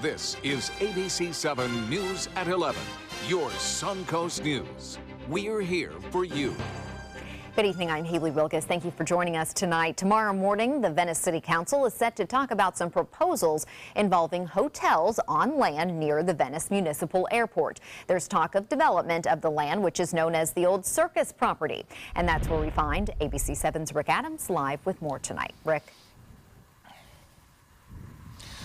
This is ABC7 News at 11, your Suncoast News. We're here for you. Good evening, I'm Haley Wilkes. Thank you for joining us tonight. Tomorrow morning, the Venice City Council is set to talk about some proposals involving hotels on land near the Venice Municipal Airport. There's talk of development of the land, which is known as the old circus property. And that's where we find ABC7's Rick Adams live with more tonight. Rick.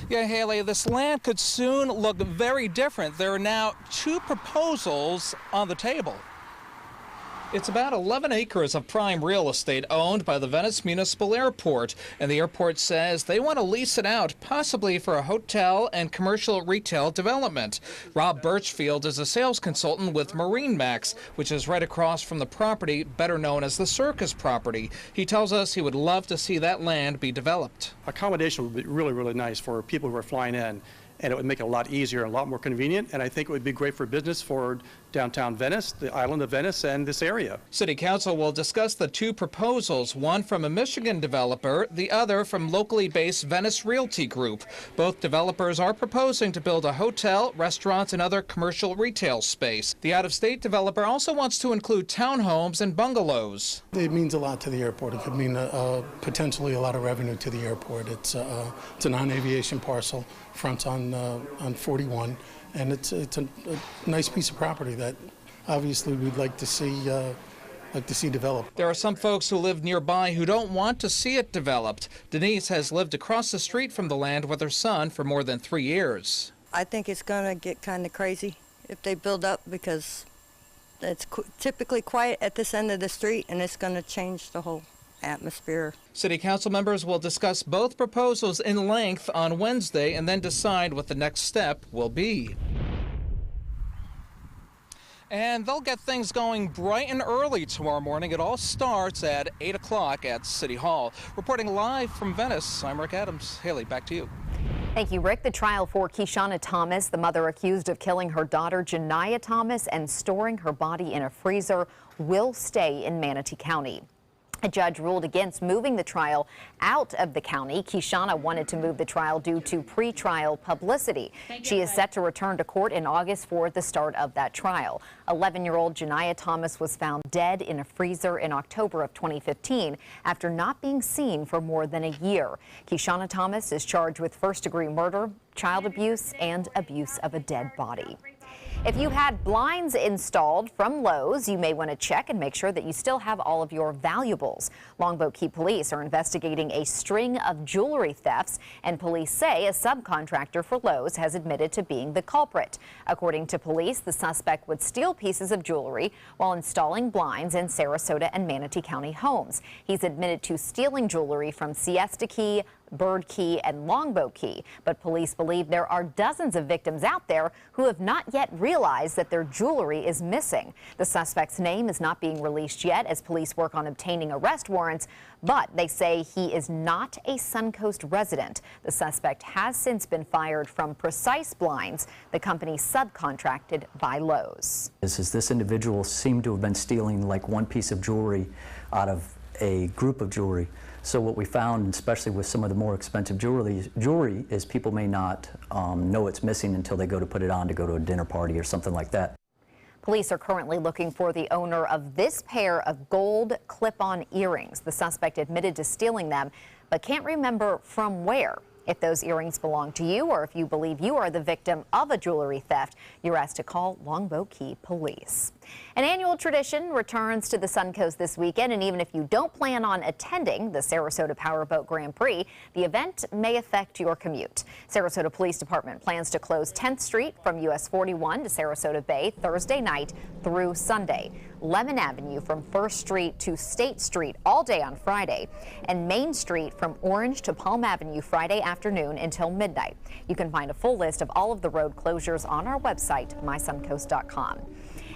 Yeah, Haley, this land could soon look very different. There are now two proposals on the table. It's about 11 acres of prime real estate owned by the Venice Municipal Airport, and the airport says they want to lease it out, possibly for a hotel and commercial retail development. Rob Birchfield is a sales consultant with MarineMax, which is right across from the property, better known as the circus property. He tells us he would love to see that land be developed. Accommodation would be really, really nice for people who are flying in, and it would make it a lot easier and a lot more convenient, and I think it would be great for business for downtown Venice, the island of Venice, and this area. City Council will discuss the two proposals, one from a Michigan developer, the other from locally based Venice Realty Group. Both developers are proposing to build a hotel, restaurants, and other commercial retail space. The out-of-state developer also wants to include townhomes and bungalows. It means a lot to the airport. It could mean potentially a lot of revenue to the airport. It's a non-aviation parcel, fronts on 41. And it's a nice piece of property that obviously we'd like to see developed. There are some folks who live nearby who don't want to see it developed. Denise has lived across the street from the land with her son for more than 3 years. I think it's going to get kind of crazy if they build up, because it's typically quiet at this end of the street, and it's going to change the whole atmosphere. City Council members will discuss both proposals in length on Wednesday and then decide what the next step will be. And they'll get things going bright and early tomorrow morning. It all starts at 8 o'clock at City Hall. Reporting live from Venice, I'm Rick Adams. Haley, back to you. Thank you, Rick. The trial for Keshana Thomas, the mother accused of killing her daughter Janiyah Thomas and storing her body in a freezer, will stay in Manatee County. A judge ruled against moving the trial out of the county. Keshana wanted to move the trial due to pre-trial publicity. She is set to return to court in August for the start of that trial. 11-year-old Janiyah Thomas was found dead in a freezer in October of 2015 after not being seen for more than a year. Keshana Thomas is charged with first-degree murder, child abuse, and abuse of a dead body. If you had blinds installed from Lowe's, you may want to check and make sure that you still have all of your valuables. Longboat Key police are investigating a string of jewelry thefts, and police say a subcontractor for Lowe's has admitted to being the culprit. According to police, the suspect would steal pieces of jewelry while installing blinds in Sarasota and Manatee County homes. He's admitted to stealing jewelry from Siesta Key, Bird Key, and Longboat Key, but police believe there are dozens of victims out there who have not yet realized that their jewelry is missing. The suspect's name is not being released yet as police work on obtaining arrest warrants, but they say he is not a Suncoast resident. The suspect has since been fired from Precise Blinds, the company subcontracted by Lowe's. This individual seemed to have been stealing like one piece of jewelry out of a group of jewelry. So what we found, especially with some of the more expensive jewelry, is people may not know it's missing until they go to put it on to go to a dinner party or something like that. Police are currently looking for the owner of this pair of gold clip-on earrings. The suspect admitted to stealing them, but can't remember from where. If those earrings belong to you, or if you believe you are the victim of a jewelry theft, you're asked to call Longboat Key Police. An annual tradition returns to the Suncoast this weekend, and even if you don't plan on attending the Sarasota Powerboat Grand Prix, the event may affect your commute. Sarasota Police Department plans to close 10th Street from US 41 to Sarasota Bay Thursday night through Sunday, Lemon Avenue from 1st Street to State Street all day on Friday, and Main Street from Orange to Palm Avenue Friday afternoon until midnight. You can find a full list of all of the road closures on our website, mysuncoast.com.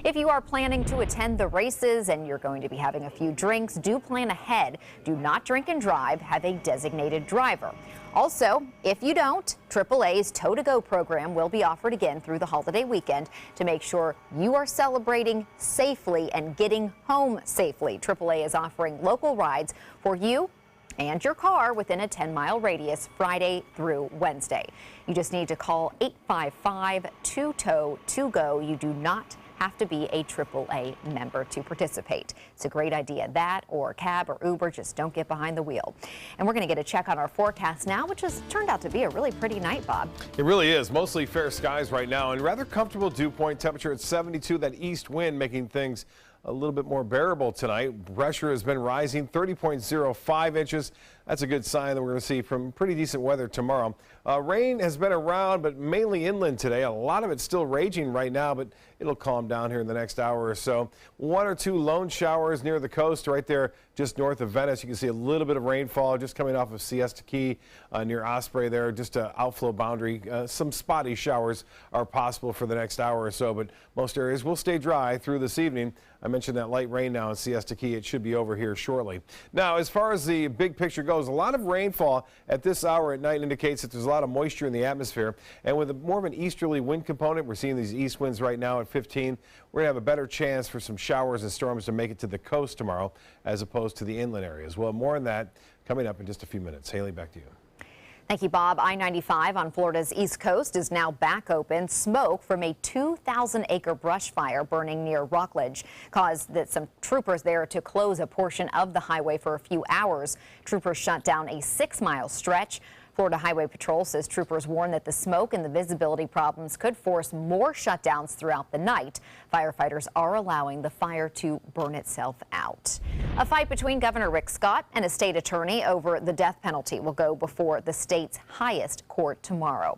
If you are planning to attend the races and you're going to be having a few drinks, do plan ahead. Do not drink and drive. Have a designated driver. Also, if you don't, AAA's Tow to Go program will be offered again through the holiday weekend to make sure you are celebrating safely and getting home safely. AAA is offering local rides for you and your car within a 10-mile radius Friday through Wednesday. You just need to call 855-2TOW-2GO. You do not have to be a AAA member to participate. It's a great idea. That or a cab or Uber, just don't get behind the wheel. And we're going to get a check on our forecast now, which has turned out to be a really pretty night, Bob. It really is. Mostly fair skies right now and rather comfortable dew point temperature at 72. That east wind making things a little bit more bearable tonight. Pressure has been rising, 30.05 inches. That's a good sign that we're going to see from pretty decent weather tomorrow. Rain has been around, but mainly inland today. A lot of it's still raging right now, but it'll calm down here in the next hour or so. 1 or 2 lone showers near the coast right there just north of Venice. You can see a little bit of rainfall just coming off of Siesta Key near Osprey there, just an outflow boundary. Some spotty showers are possible for the next hour or so, but most areas will stay dry through this evening. I mentioned that light rain now in Siesta Key. It should be over here shortly. Now, as far as the big picture goes, a lot of rainfall at this hour at night indicates that there's a lot of moisture in the atmosphere. And with more of an easterly wind component, we're seeing these east winds right now at 15. We're going to have a better chance for some showers and storms to make it to the coast tomorrow as opposed to the inland areas. Well, more on that coming up in just a few minutes. Haley, back to you. Thank you, Bob. I-95 on Florida's east coast is now back open. Smoke from a 2,000-acre brush fire burning near Rockledge caused some troopers there to close a portion of the highway for a few hours. Troopers shut down a 6-mile stretch. Florida Highway Patrol says troopers warn that the smoke and the visibility problems could force more shutdowns throughout the night. Firefighters are allowing the fire to burn itself out. A fight between Governor Rick Scott and a state attorney over the death penalty will go before the state's highest court tomorrow.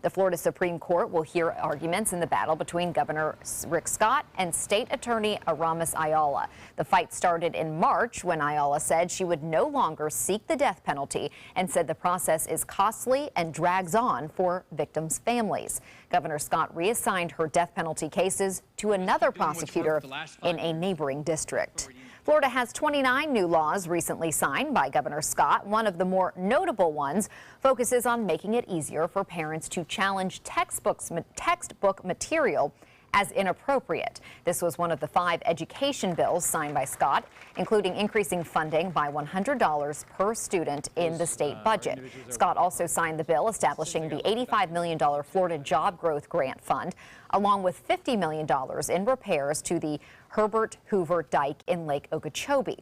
The Florida Supreme Court will hear arguments in the battle between Governor Rick Scott and state attorney Aramis Ayala. The fight started in March when Ayala said she would no longer seek the death penalty and said the process is costly and drags on for victims' families. Governor Scott reassigned her death penalty cases to another prosecutor in a neighboring district. Florida has 29 new laws recently signed by Governor Scott. One of the more notable ones focuses on making it easier for parents to challenge textbook material as inappropriate. This was one of the 5 education bills signed by Scott, including increasing funding by $100 per student in the state budget. Scott also signed the bill establishing the $85 million Florida Job Growth Grant Fund, along with $50 million in repairs to the Herbert Hoover Dike in Lake Okeechobee.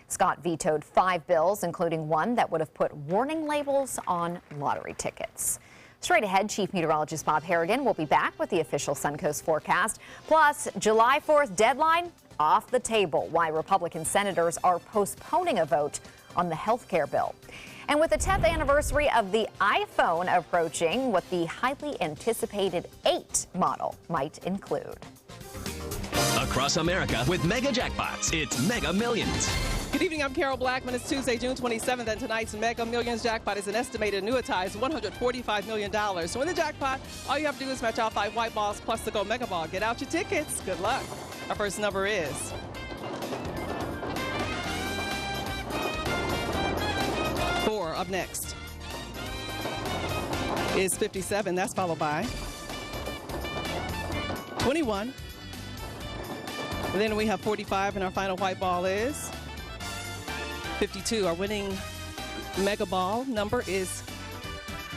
Scott vetoed 5 bills, including one that would have put warning labels on lottery tickets. Straight ahead, Chief Meteorologist Bob Harrigan will be back with the official Suncoast forecast. Plus, July 4th deadline off the table. Why Republican senators are postponing a vote on the health care bill. And with the 10th anniversary of the iPhone approaching, what the highly anticipated 8 model might include. Across America with Mega Jackpots, it's Mega Millions. Good evening, I'm Carol Blackman. It's Tuesday, June 27th, and tonight's Mega Millions jackpot is an estimated annuitized $145 million. So in the jackpot, all you have to do is match all 5 white balls plus the Go Mega Ball. Get out your tickets. Good luck. Our first number is 4. Up next is 57. That's followed by 21. And then we have 45, and our final white ball is 52. Our winning Mega Ball number is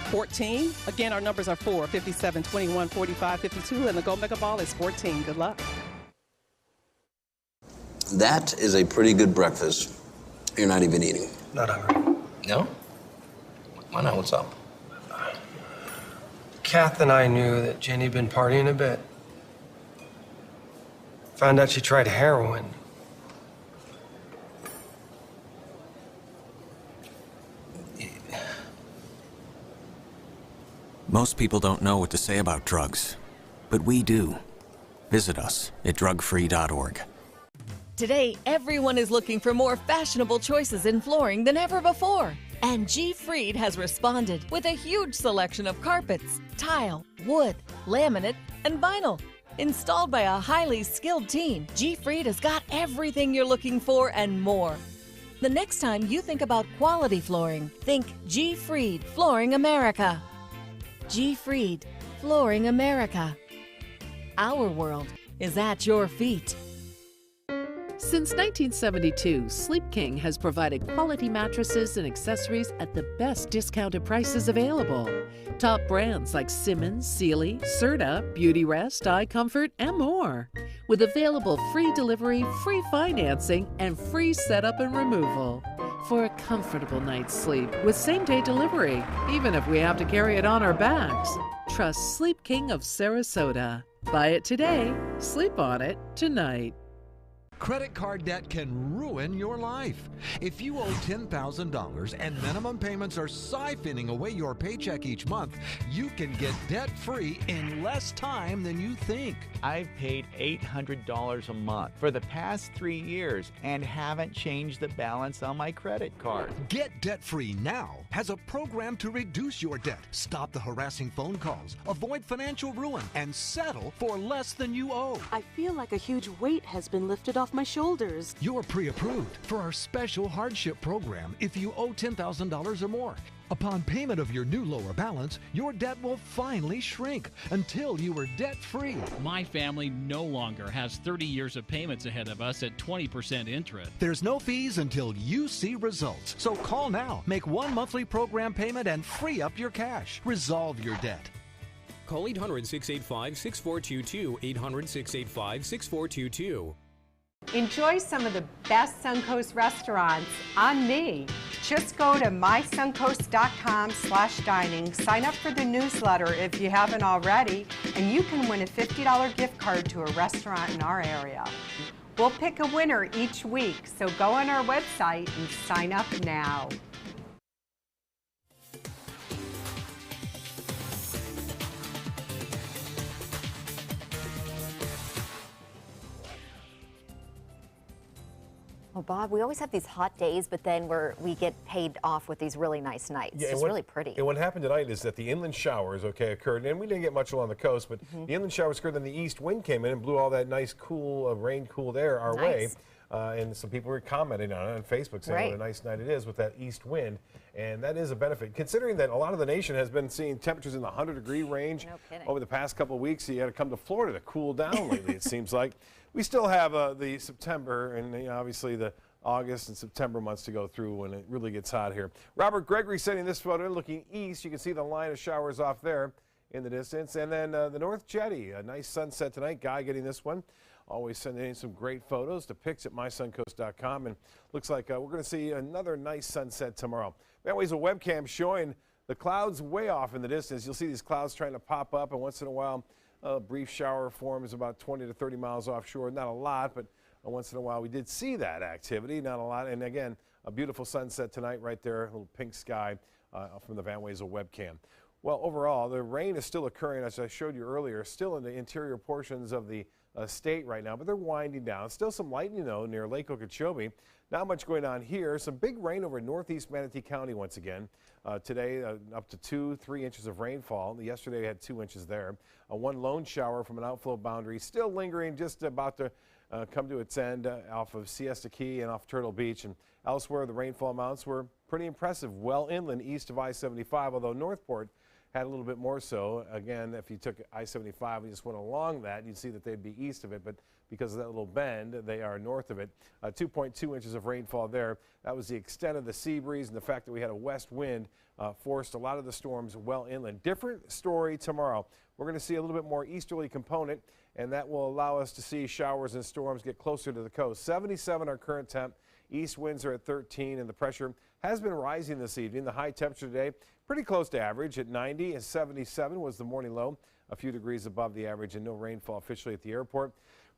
14. Again, our numbers are 4, 57, 21, 45, 52, and the Go Mega Ball is 14. Good luck. That is a pretty good breakfast. You're not even eating. Not hungry. No? Why not? What's up? Kath and I knew that Jenny had been partying a bit. Found out she tried heroin. Most people don't know what to say about drugs, but we do. Visit us at drugfree.org. Today, everyone is looking for more fashionable choices in flooring than ever before. And G. Fried has responded with a huge selection of carpets, tile, wood, laminate, and vinyl. Installed by a highly skilled team, G. Fried has got everything you're looking for and more. The next time you think about quality flooring, think G. Fried Flooring America. G. Fried Flooring America. Our world is at your feet. Since 1972, Sleep King has provided quality mattresses and accessories at the best discounted prices available. Top brands like Simmons, Sealy, Serta, Beautyrest, iComfort, and more. With available free delivery, free financing, and free setup and removal. For a comfortable night's sleep with same-day delivery, even if we have to carry it on our backs. Trust Sleep King of Sarasota. Buy it today, sleep on it tonight. Credit card debt can ruin your life. If you owe $10,000 and minimum payments are siphoning away your paycheck each month, you can get debt-free in less time than you think. I've paid $800 a month for the past 3 years and haven't changed the balance on my credit card. Get debt-free now has a program to reduce your debt, stop the harassing phone calls, avoid financial ruin, and settle for less than you owe. I feel like a huge weight has been lifted off my shoulders. You're pre-approved for our special hardship program if you owe $10,000 or more. Upon payment of your new lower balance, your debt will finally shrink until you are debt-free. My family no longer has 30 years of payments ahead of us at 20% interest. There's no fees until you see results. So call now, make one monthly program payment, and free up your cash. Resolve your debt. Call 800-685-6422, 800-685-6422. Enjoy some of the best Suncoast restaurants on me. Just go to mysuncoast.com/dining, sign up for the newsletter if you haven't already, and you can win a $50 gift card to a restaurant in our area. We'll pick a winner each week, so go on our website and sign up now. Well, Bob, we always have these hot days, but then we get paid off with these really nice nights. Yeah, it's really pretty. And what happened tonight is that the inland showers, occurred, and we didn't get much along the coast, but the inland showers occurred, then the east wind came in and blew all that nice, cool, rain-cooled air our way. And some people were commenting on it on Facebook saying what a nice night it is with that east wind, and that is a benefit. Considering that a lot of the nation has been seeing temperatures in the 100-degree range over the past couple of weeks, so you had to come to Florida to cool down lately, it seems like. We still have the September and obviously the August and September months to go through when it really gets hot here. Robert Gregory sending this photo looking east. You can see the line of showers off there in the distance. And then the North Jetty, a nice sunset tonight. Guy getting this one. Always sending in some great photos to pics at mysuncoast.com. And looks like we're going to see another nice sunset tomorrow. Anyways, a webcam showing the clouds way off in the distance. You'll see these clouds trying to pop up, and once in a while a brief shower forms about 20 to 30 miles offshore. Not a lot, but once in a while we did see that activity, not a lot. And again, a beautiful sunset tonight right there, a little pink sky from the Van Wezel webcam. Well, overall, the rain is still occurring, as I showed you earlier, still in the interior portions of the state right now, but they're winding down. Still some lightning, though, near Lake Okeechobee. Not much going on here. Some big rain over northeast Manatee County once again. Today, up to 2-3 inches of rainfall. Yesterday, we had 2 inches there. One lone shower from an outflow boundary, still lingering, just about to come to its end off of Siesta Key and off Turtle Beach. And elsewhere, the rainfall amounts were pretty impressive, well inland east of I-75, although Northport had a little bit more so. Again, if you took I-75 and just went along that, you'd see that they'd be east of it, but because of that little bend, they are north of it. 2.2 inches of rainfall there. That was the extent of the sea breeze, and the fact that we had a west wind forced a lot of the storms well inland. Different story tomorrow. We're going to see a little bit more easterly component, and that will allow us to see showers and storms get closer to the coast. 77 our current temp. East winds are at 13, and the pressure has been rising this evening. The high temperature today, pretty close to average at 90, and 77 was the morning low, a few degrees above the average, and no rainfall officially at the airport.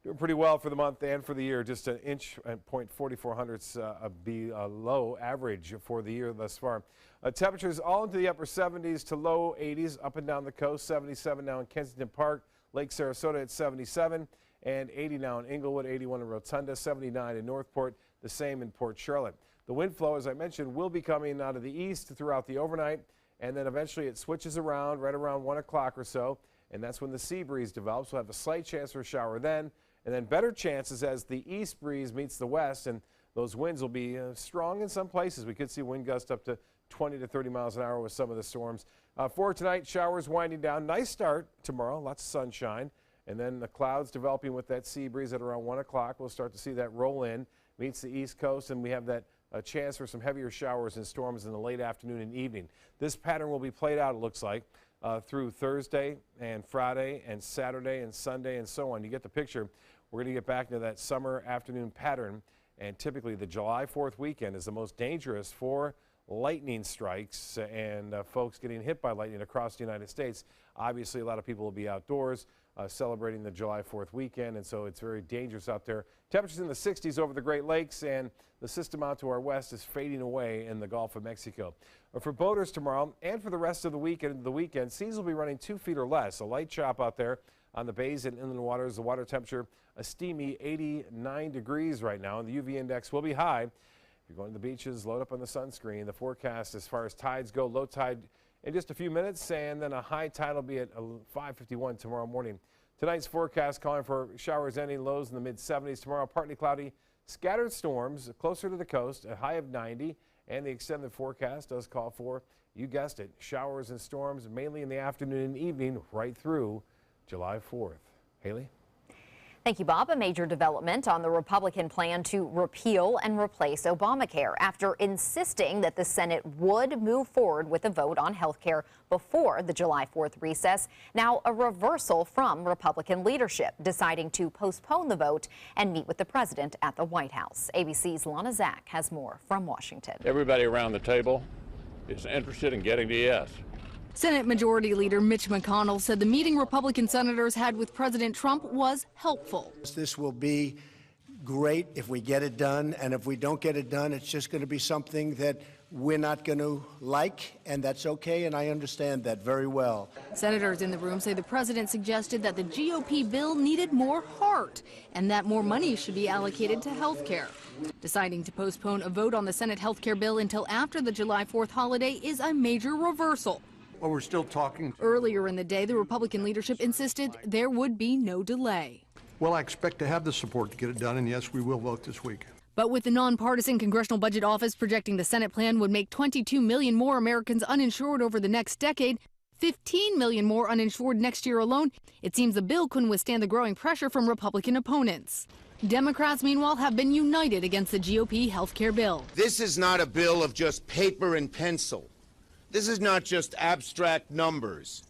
Doing pretty well for the month and for the year, just an inch and 0.44 hundredths below average for the year thus far. Temperatures all into the upper 70s to low 80s up and down the coast. 77 now in Kensington Park, Lake Sarasota at 77, and 80 now in Inglewood, 81 in Rotunda, 79 in Northport, the same in Port Charlotte. The wind flow, as I mentioned, will be coming out of the east throughout the overnight, and then eventually it switches around right around 1 o'clock or so, and that's when the sea breeze develops. We'll have a slight chance for a shower then, and then better chances as the east breeze meets the west, and those winds will be strong in some places. We could see wind gusts up to 20 to 30 miles an hour with some of the storms. For tonight, showers winding down. Nice start tomorrow, lots of sunshine, And then the clouds developing with that sea breeze at around 1 o'clock. We'll start to see that roll in, meets the east coast, and we have that chance for some heavier showers and storms in the late afternoon and evening. This pattern will be played out, it looks like, through Thursday and Friday and Saturday and Sunday and so on. You get the picture. We're going to get back into that summer afternoon pattern, and typically the July 4th weekend is the most dangerous for lightning strikes and folks getting hit by lightning across the United States. Obviously, a lot of people will be outdoors celebrating the July 4th weekend, and so it's very dangerous out there. Temperatures in the 60s over the Great Lakes, and the system out to our west is fading away in the Gulf of Mexico. For boaters tomorrow and for the rest of the week and into the weekend, seas will be running 2 feet or less. A light chop out there on the bays and inland waters. The water temperature a steamy 89 degrees right now, and the UV index will be high. If you're going to the beaches, load up on the sunscreen. The forecast as far as tides go, low tide in just a few minutes, and then a high tide will be at 5:51 tomorrow morning. Tonight's forecast calling for showers ending, lows in the mid-70s. Tomorrow, partly cloudy, scattered storms closer to the coast, a high of 90, and the extended forecast does call for, you guessed it, showers and storms mainly in the afternoon and evening right through July 4th. Haley? Thank you, Bob. A major development on the Republican plan to repeal and replace Obamacare after insisting that the Senate would move forward with a vote on health care before the July 4th recess. Now a reversal from Republican leadership, deciding to postpone the vote and meet with the president at the White House. ABC's Lana Zach has more from Washington. Everybody around the table is interested in getting to yes. Senate Majority Leader Mitch McConnell said the meeting Republican senators had with President Trump was helpful. This will be great if we get it done, and if we don't get it done, it's just going to be something that we're not going to like, and that's okay, and I understand that very well. Senators in the room say the president suggested that the GOP bill needed more heart and that more money should be allocated to health care. Deciding to postpone a vote on the Senate health care bill until after the July 4th holiday is a major reversal. Well, we're still talking. Earlier in the day, the Republican leadership insisted there would be no delay. Well, I expect to have the support to get it done, and yes, we will vote this week. But with the nonpartisan Congressional Budget Office projecting the Senate plan would make 22 million more Americans uninsured over the next decade, 15 million more uninsured next year alone, it seems the bill couldn't withstand the growing pressure from Republican opponents. Democrats, meanwhile, have been united against the GOP health care bill. This is not a bill of just paper and pencil. This is not just abstract numbers.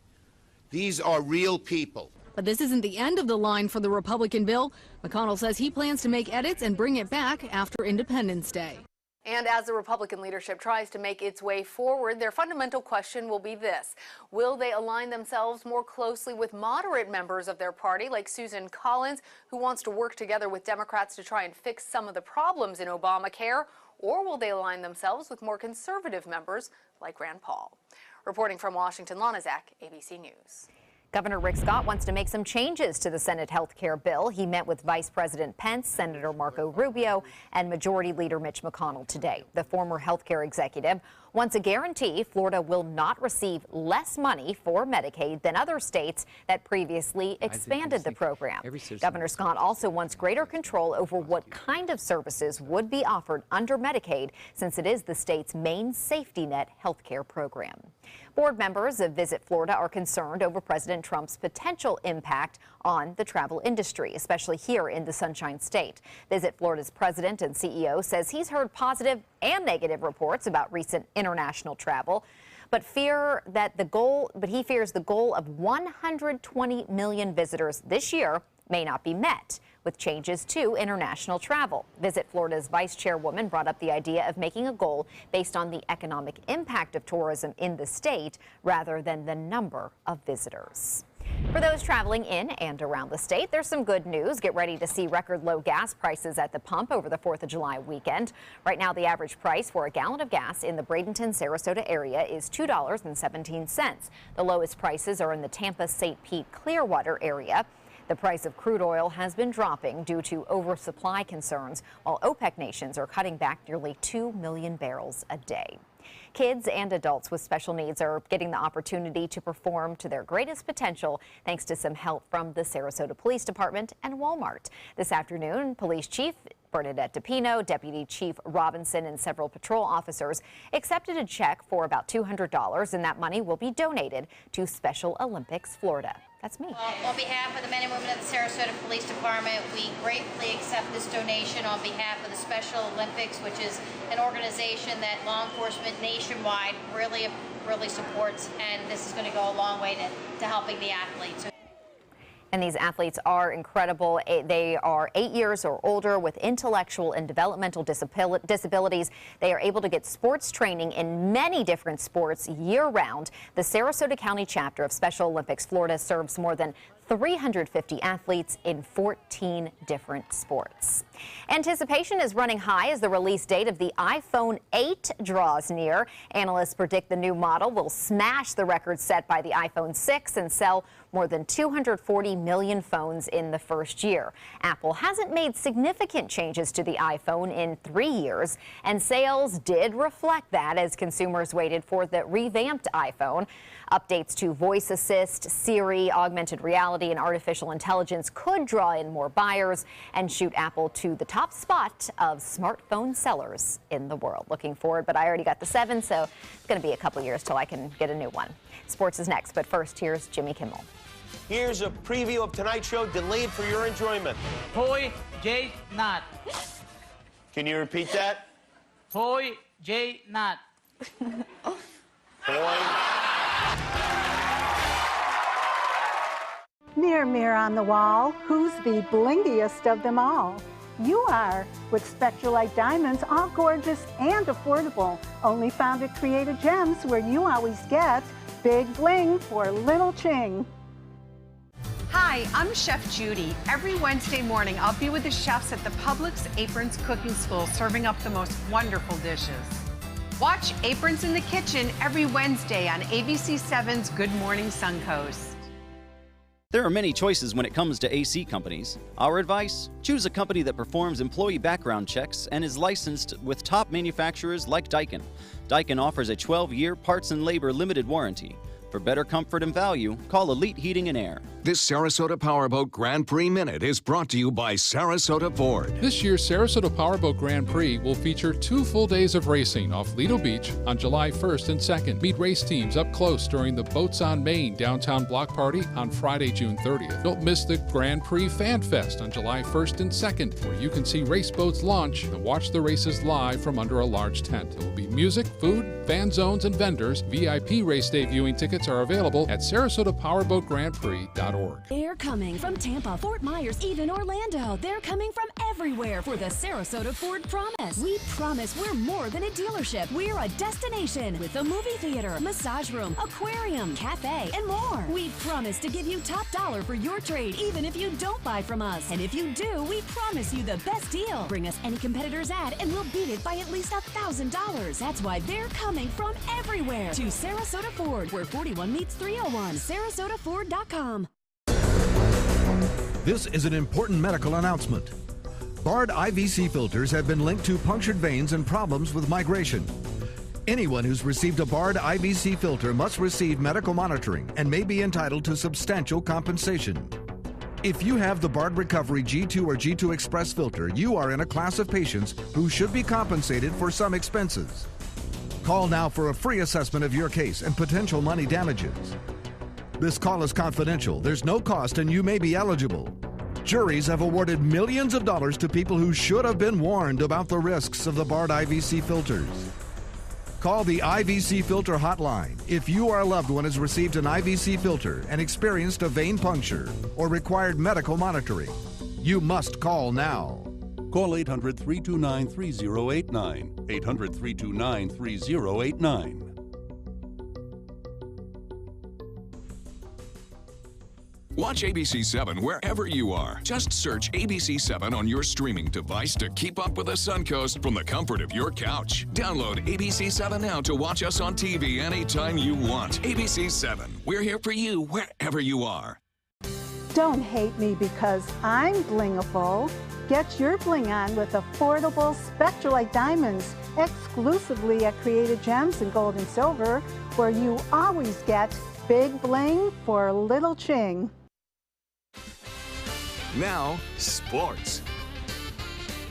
These are real people. But this isn't the end of the line for the Republican bill. McConnell says he plans to make edits and bring it back after Independence Day. And as the Republican leadership tries to make its way forward, their fundamental question will be this: will they align themselves more closely with moderate members of their party, like Susan Collins, who wants to work together with Democrats to try and fix some of the problems in Obamacare? Or will they align themselves with more conservative members like Rand Paul? Reporting from Washington, Lana Zach, ABC News. Governor Rick Scott wants to make some changes to the Senate health care bill. He met with Vice President Pence, Senator Marco Rubio, and Majority Leader Mitch McConnell today. The former health care executive wants a guarantee Florida will not receive less money for Medicaid than other states that previously expanded the program. Governor Scott also wants greater control over what kind of services would be offered under Medicaid, since it is the state's main safety net health care program. Board members of Visit Florida are concerned over President Trump's potential impact on the travel industry, especially here in the Sunshine State. Visit Florida's president and CEO says he's heard positive and negative reports about recent international travel, but he fears the goal of 120 million visitors this year may not be met with changes to international travel. Visit Florida's vice chairwoman brought up the idea of making a goal based on the economic impact of tourism in the state rather than the number of visitors. For those traveling in and around the state, there's some good news. Get ready to see record low gas prices at the pump over the 4th of July weekend. Right now, the average price for a gallon of gas in the Bradenton-Sarasota area is $2.17. The lowest prices are in the Tampa-St. Pete Clearwater area. The price of crude oil has been dropping due to oversupply concerns, while OPEC nations are cutting back nearly 2 million barrels a day. Kids and adults with special needs are getting the opportunity to perform to their greatest potential thanks to some help from the Sarasota Police Department and Walmart. This afternoon, Police Chief Bernadette DePino, Deputy Chief Robinson, and several patrol officers accepted a check for about $200, and that money will be donated to Special Olympics Florida. That's me. On behalf of the men and women of the Sarasota Police Department, we gratefully accept this donation on behalf of the Special Olympics, which is an organization that law enforcement nationwide really supports, and this is going to go a long way to helping the athletes. And these athletes are incredible. They are 8 years or older with intellectual and developmental disabilities. They are able to get sports training in many different sports year-round. The Sarasota County chapter of Special Olympics Florida serves more than 350 athletes in 14 different sports. Anticipation is running high as the release date of the iPhone 8 draws near. Analysts predict the new model will smash the record set by the iPhone 6 and sell more than 240 million phones in the first year. Apple hasn't made significant changes to the iPhone in 3 years, and sales did reflect that as consumers waited for the revamped iPhone. Updates to Voice Assist, Siri, augmented reality, and artificial intelligence could draw in more buyers and shoot Apple to the top spot of smartphone sellers in the world. Looking forward, but I already got the 7, so it's going to be a couple years till I can get a new one. Sports is next, but first, here's Jimmy Kimmel. Here's a preview of tonight's show, delayed for your enjoyment. Hoy J Not. Can you repeat that? Hoy J Not. Boy. Mirror, mirror on the wall, who's the blingiest of them all? You are, with Spectralite diamonds, all gorgeous and affordable. Only found at Creative Gems, where you always get big bling for little ching. Hi, I'm Chef Judy. Every Wednesday morning, I'll be with the chefs at the Publix Aprons Cooking School, serving up the most wonderful dishes. Watch Aprons in the Kitchen every Wednesday on ABC7's Good Morning Suncoast. There are many choices when it comes to AC companies. Our advice? Choose a company that performs employee background checks and is licensed with top manufacturers like Daikin. Daikin offers a 12-year parts and labor limited warranty. For better comfort and value, call Elite Heating and Air. This Sarasota Powerboat Grand Prix Minute is brought to you by Sarasota Ford. This year's Sarasota Powerboat Grand Prix will feature 2 full days of racing off Lido Beach on July 1st and 2nd. Meet race teams up close during the Boats on Main downtown block party on Friday, June 30th. Don't miss the Grand Prix Fan Fest on July 1st and 2nd, where you can see race boats launch and watch the races live from under a large tent. There will be music, food, fan zones, and vendors. VIP race day viewing tickets are available at SarasotaPowerboatGrandPrix.org. They're coming from Tampa, Fort Myers, even Orlando. They're coming from everywhere for the Sarasota Ford Promise. We promise we're more than a dealership. We're a destination with a movie theater, massage room, aquarium, cafe, and more. We promise to give you top dollar for your trade, even if you don't buy from us. And if you do, we promise you the best deal. Bring us any competitor's ad and we'll beat it by at least $1,000. That's why they're coming from everywhere to Sarasota Ford, where 41 meets 301. SarasotaFord.com. This is an important medical announcement. Bard IVC filters have been linked to punctured veins and problems with migration. Anyone who's received a Bard IVC filter must receive medical monitoring and may be entitled to substantial compensation. If you have the Bard Recovery G2 or G2 Express filter, you are in a class of patients who should be compensated for some expenses. Call now for a free assessment of your case and potential money damages. This call is confidential. There's no cost and you may be eligible. Juries have awarded millions of dollars to people who should have been warned about the risks of the Bard IVC filters. Call the IVC Filter Hotline if you or a loved one has received an IVC filter and experienced a vein puncture or required medical monitoring. You must call now. Call 800-329-3089. 800-329-3089. Watch ABC7 wherever you are. Just search ABC7 on your streaming device to keep up with the Suncoast from the comfort of your couch. Download ABC7 now to watch us on TV anytime you want. ABC7, we're here for you wherever you are. Don't hate me because I'm blingable. Get your bling on with affordable Spectralite diamonds exclusively at Creative Gems in Gold and Silver, where you always get big bling for little ching. Now, sports.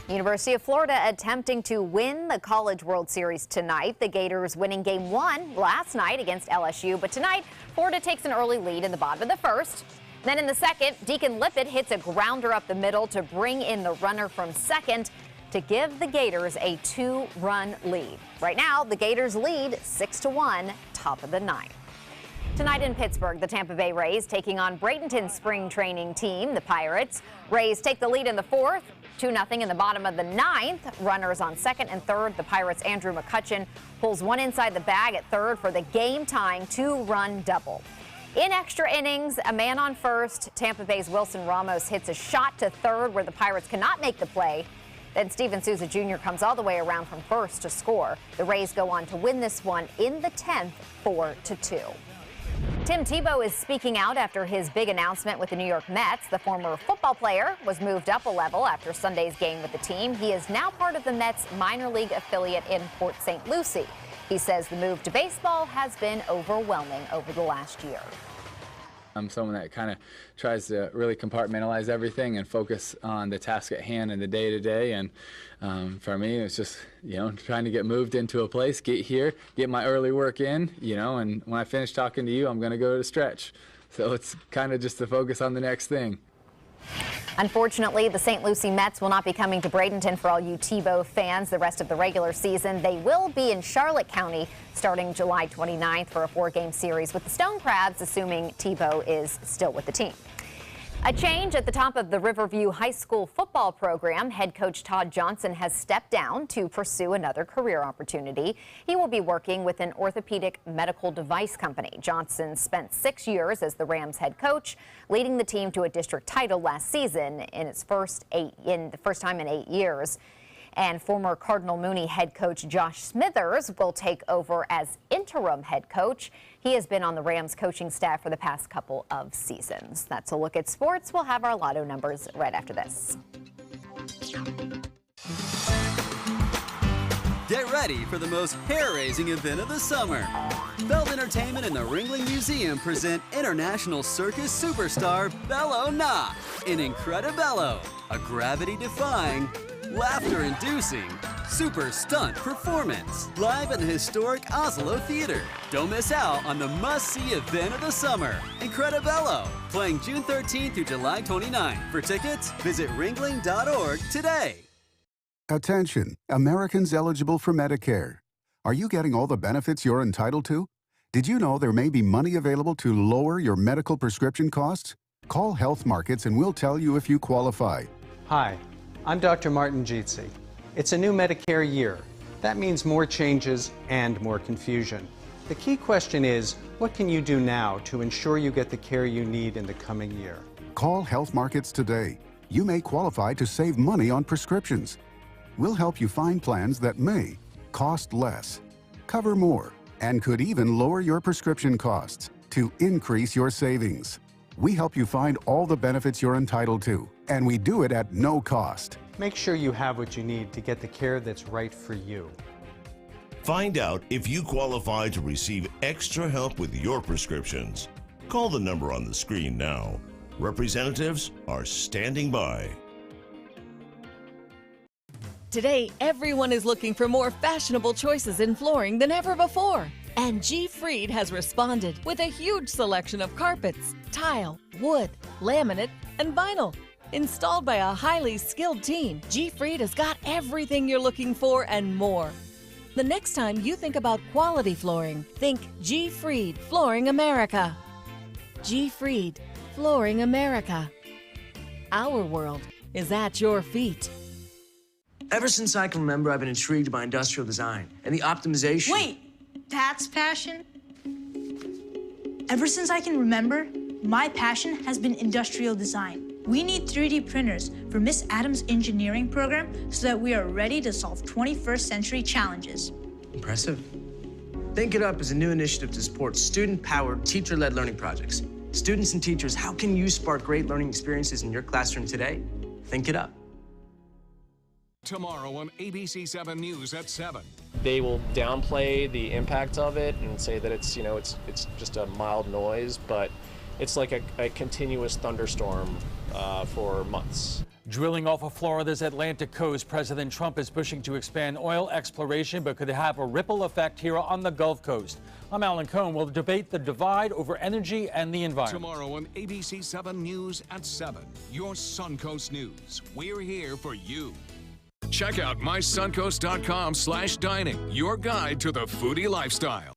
University of Florida attempting to win the College World Series tonight. The Gators winning Game 1 last night against LSU, but tonight Florida takes an early lead in the bottom of the first. Then in the second, Deacon Lippett hits a grounder up the middle to bring in the runner from second to give the Gators a 2-run lead. Right now, the Gators lead 6-1, top of the ninth. Tonight in Pittsburgh, the Tampa Bay Rays taking on Bradenton's spring training team, the Pirates. Rays take the lead in the fourth, 2-0 in the bottom of the ninth. Runners on second and third. The Pirates' Andrew McCutchen pulls one inside the bag at third for the game-tying 2-run double. In extra innings, a man on first. Tampa Bay's Wilson Ramos hits a shot to third where the Pirates cannot make the play. Then Steven Souza Jr. comes all the way around from first to score. The Rays go on to win this one in the 10th, 4-2. Tim Tebow is speaking out after his big announcement with the New York Mets. The former football player was moved up a level after Sunday's game with the team. He is now part of the Mets minor league affiliate in Port St. Lucie. He says the move to baseball has been overwhelming over the last year. I'm someone that kind of tries to really compartmentalize everything and focus on the task at hand and the day-to-day. And for me, it's just, trying to get moved into a place, get here, get my early work in, and when I finish talking to you, I'm going to go to stretch. So it's kind of just to focus on the next thing. Unfortunately, the St. Lucie Mets will not be coming to Bradenton for all you Tebow fans the rest of the regular season. They will be in Charlotte County starting July 29th for a 4-game series with the Stone Crabs, assuming Tebow is still with the team. A change at the top of the Riverview High School football program. Head coach Todd Johnson has stepped down to pursue another career opportunity. He will be working with an orthopedic medical device company. Johnson spent 6 years as the Rams head coach, leading the team to a district title last season in its first time in 8 years. And former Cardinal Mooney head coach Josh Smithers will take over as interim head coach. He has been on the Rams coaching staff for the past couple of seasons. That's a look at sports. We'll have our lotto numbers right after this. Get ready for the most hair-raising event of the summer. Belt Entertainment and the Ringling Museum present international circus superstar Bello Na in Incredibello, a gravity-defying, laughter-inducing, super stunt performance live at the historic Oslo Theater. Don't miss out on the must-see event of the summer, Incredibello, playing June 13th through July 29th. For tickets, visit ringling.org today. Attention, Americans eligible for Medicare. Are you getting all the benefits you're entitled to? Did you know there may be money available to lower your medical prescription costs? Call Health Markets and we'll tell you if you qualify. Hi, I'm Dr. Martin Jeetsi. It's a new Medicare year. That means more changes and more confusion. The key question is, what can you do now to ensure you get the care you need in the coming year? Call Health Markets today. You may qualify to save money on prescriptions. We'll help you find plans that may cost less, cover more, and could even lower your prescription costs to increase your savings. We help you find all the benefits you're entitled to, and we do it at no cost. Make sure you have what you need to get the care that's right for you. Find out if you qualify to receive extra help with your prescriptions. Call the number on the screen now. Representatives are standing by. Today, everyone is looking for more fashionable choices in flooring than ever before. And G. Fried has responded with a huge selection of carpets, tile, wood, laminate, and vinyl. Installed by a highly skilled team, G. Fried has got everything you're looking for and more. The next time you think about quality flooring, think G. Fried Flooring America. G. Fried Flooring America. Our world is at your feet. Ever since I can remember, I've been intrigued by industrial design and the optimization. Wait, that's passion? Ever since I can remember, my passion has been industrial design. We need 3D printers for Miss Adams' engineering program so that we are ready to solve 21st century challenges. Impressive. Think It Up is a new initiative to support student-powered, teacher-led learning projects. Students and teachers, how can you spark great learning experiences in your classroom today? Think It Up. Tomorrow on ABC7 News at 7. They will downplay the impact of it and say that it's just a mild noise, but it's like a continuous thunderstorm for months. Drilling off of Florida's Atlantic coast, President Trump is pushing to expand oil exploration, but could have a ripple effect here on the Gulf Coast. I'm Alan Cohn. We'll debate the divide over energy and the environment. Tomorrow on ABC7 News at 7, your Suncoast News. We're here for you. Check out mysuncoast.com/dining, your guide to the foodie lifestyle.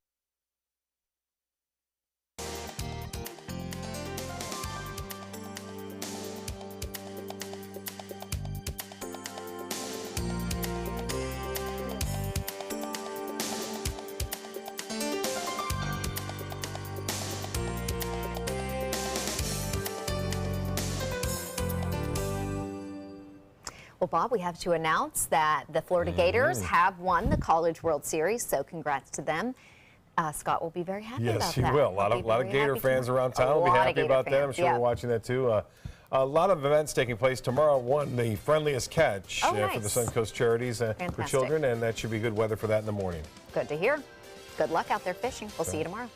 Well, Bob, we have to announce that the Florida Gators have won the College World Series, so congrats to them. Scott will be very happy about that. Yes, he will. A lot of Gator fans around town will be happy about that. I'm sure we're watching that too. A lot of events taking place tomorrow. One, the friendliest catch for the Suncoast Charities for children, and that should be good weather for that in the morning. Good to hear. Good luck out there fishing. We'll see you tomorrow.